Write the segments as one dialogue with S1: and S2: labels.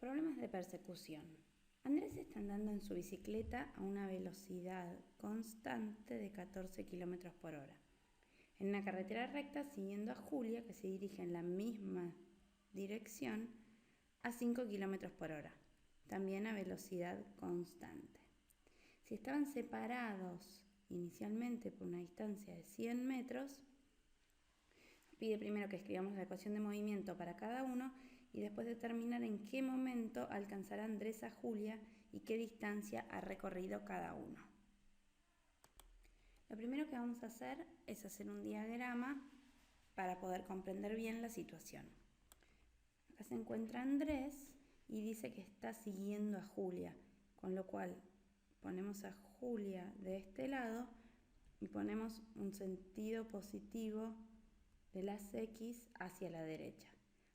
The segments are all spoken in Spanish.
S1: Problemas de persecución. Andrés está andando en su bicicleta a una velocidad constante de 14 km por hora. En una carretera recta siguiendo a Julia, que se dirige en la misma dirección, a 5 km por hora, también a velocidad constante. Si estaban separados inicialmente por una distancia de 100 metros, pide primero que escribamos la ecuación de movimiento para cada uno y después determinar en qué momento alcanzará Andrés a Julia y qué distancia ha recorrido cada uno. Lo primero que vamos a hacer es hacer un diagrama para poder comprender bien la situación. Acá se encuentra Andrés y dice que está siguiendo a Julia, con lo cual ponemos a Julia de este lado y ponemos un sentido positivo de las X hacia la derecha.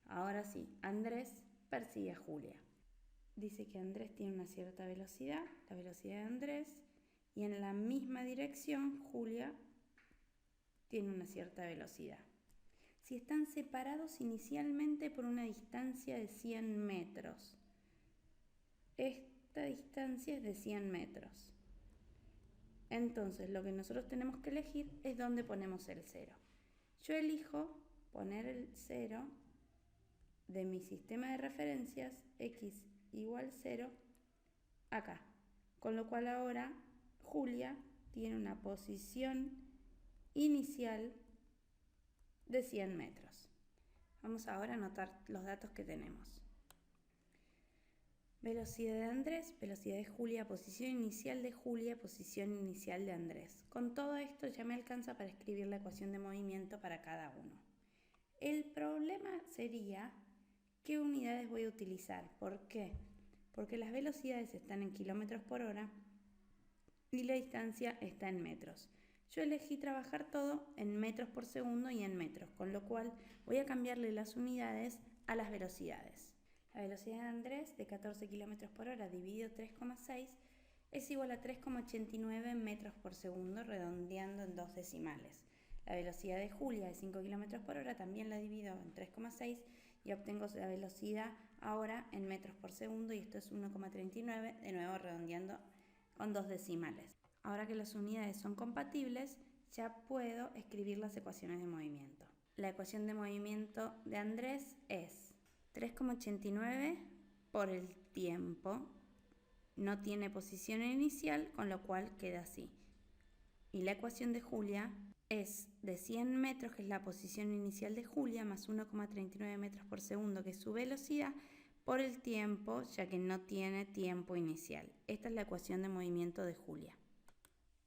S1: Ahora sí, Andrés persigue a Julia. Dice que Andrés tiene una cierta velocidad, la velocidad de Andrés, y en la misma dirección Julia tiene una cierta velocidad. Si están separados inicialmente por una distancia de 100 metros, esta distancia es de 100 metros. Entonces lo que nosotros tenemos que elegir es dónde ponemos el 0. Yo elijo poner el 0 de mi sistema de referencias, x igual 0, acá. Con lo cual ahora Julia tiene una posición inicial de 100 metros. Vamos ahora a anotar los datos que tenemos. Velocidad de Andrés, velocidad de Julia, posición inicial de Julia, posición inicial de Andrés. Con todo esto ya me alcanza para escribir la ecuación de movimiento para cada uno. El problema sería qué unidades voy a utilizar. ¿Por qué? Porque las velocidades están en kilómetros por hora y la distancia está en metros. Yo elegí trabajar todo en metros por segundo y en metros, con lo cual voy a cambiarle las unidades a las velocidades. La velocidad de Andrés de 14 km por hora dividido 3,6 es igual a 3,89 metros por segundo, redondeando en 2 decimales. La velocidad de Julia de 5 km por hora también la divido en 3,6 y obtengo la velocidad ahora en metros por segundo y esto es 1,39, de nuevo redondeando con 2 decimales. Ahora que las unidades son compatibles, ya puedo escribir las ecuaciones de movimiento. La ecuación de movimiento de Andrés es 3,89 por el tiempo, no tiene posición inicial, con lo cual queda así. Y la ecuación de Julia es de 100 metros, que es la posición inicial de Julia, más 1,39 metros por segundo, que es su velocidad, por el tiempo, ya que no tiene tiempo inicial. Esta es la ecuación de movimiento de Julia.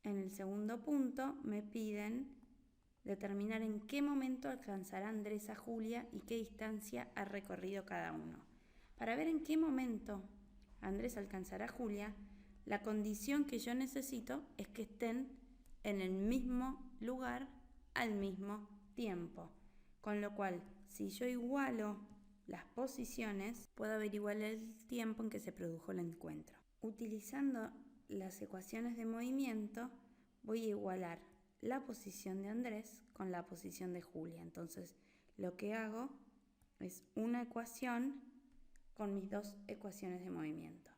S1: En el segundo punto me piden determinar en qué momento alcanzará Andrés a Julia y qué distancia ha recorrido cada uno. Para ver en qué momento Andrés alcanzará a Julia, la condición que yo necesito es que estén en el mismo lugar al mismo tiempo. Con lo cual, si yo igualo las posiciones, puedo averiguar el tiempo en que se produjo el encuentro. Utilizando las ecuaciones de movimiento, voy a igualar la posición de Andrés con la posición de Julia. Entonces, lo que hago es una ecuación con mis dos ecuaciones de movimiento.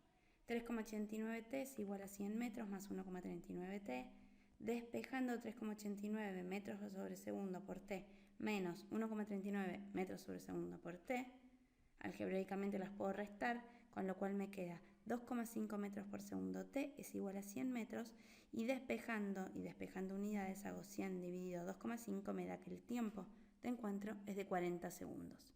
S1: 3,89t es igual a 100 metros más 1,39t. Despejando 3,89 metros sobre segundo por t menos 1,39 metros sobre segundo por t, algebraicamente las puedo restar, con lo cual me queda 2,5 metros por segundo t es igual a 100 metros y despejando unidades hago 100 dividido 2,5 me da que el tiempo de encuentro es de 40 segundos.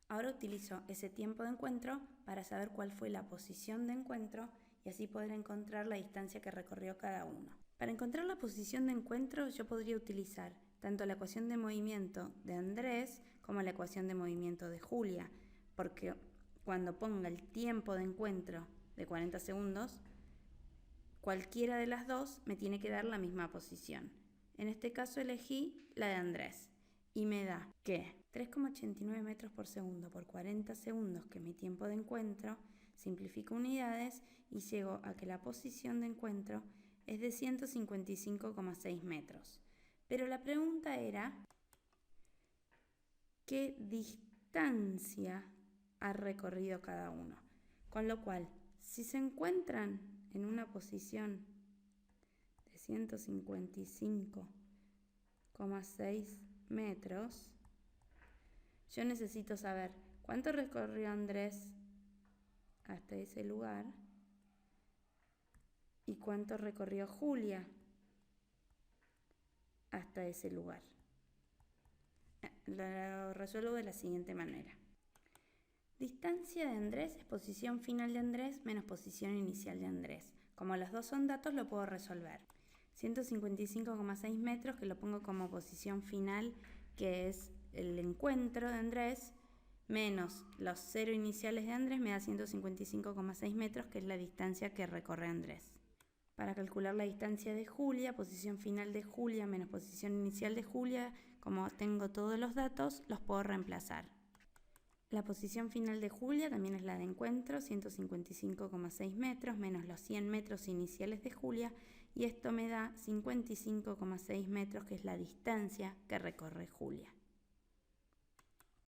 S1: Ahora utilizo ese tiempo de encuentro para saber cuál fue la posición de encuentro y así poder encontrar la distancia que recorrió cada uno. Para encontrar la posición de encuentro yo podría utilizar tanto la ecuación de movimiento de Andrés como la ecuación de movimiento de Julia, porque cuando ponga el tiempo de encuentro de 40 segundos, cualquiera de las dos me tiene que dar la misma posición. En este caso elegí la de Andrés y me da que 3,89 metros por segundo por 40 segundos, que es mi tiempo de encuentro, simplifico unidades y llego a que la posición de encuentro es de 155,6 metros. Pero la pregunta era, ¿qué distancia ha recorrido cada uno. Con lo cual, si se encuentran en una posición de 155,6 metros, yo necesito saber cuánto recorrió Andrés hasta ese lugar y cuánto recorrió Julia hasta ese lugar. Lo resuelvo de la siguiente manera. Distancia de Andrés es posición final de Andrés menos posición inicial de Andrés. Como los dos son datos, lo puedo resolver. 155,6 metros, que lo pongo como posición final, que es el encuentro de Andrés, menos los 0 iniciales de Andrés, me da 155,6 metros, que es la distancia que recorre Andrés. Para calcular la distancia de Julia, posición final de Julia menos posición inicial de Julia, como tengo todos los datos, los puedo reemplazar. La posición final de Julia también es la de encuentro, 155,6 metros menos los 100 metros iniciales de Julia, y esto me da 55,6 metros, que es la distancia que recorre Julia.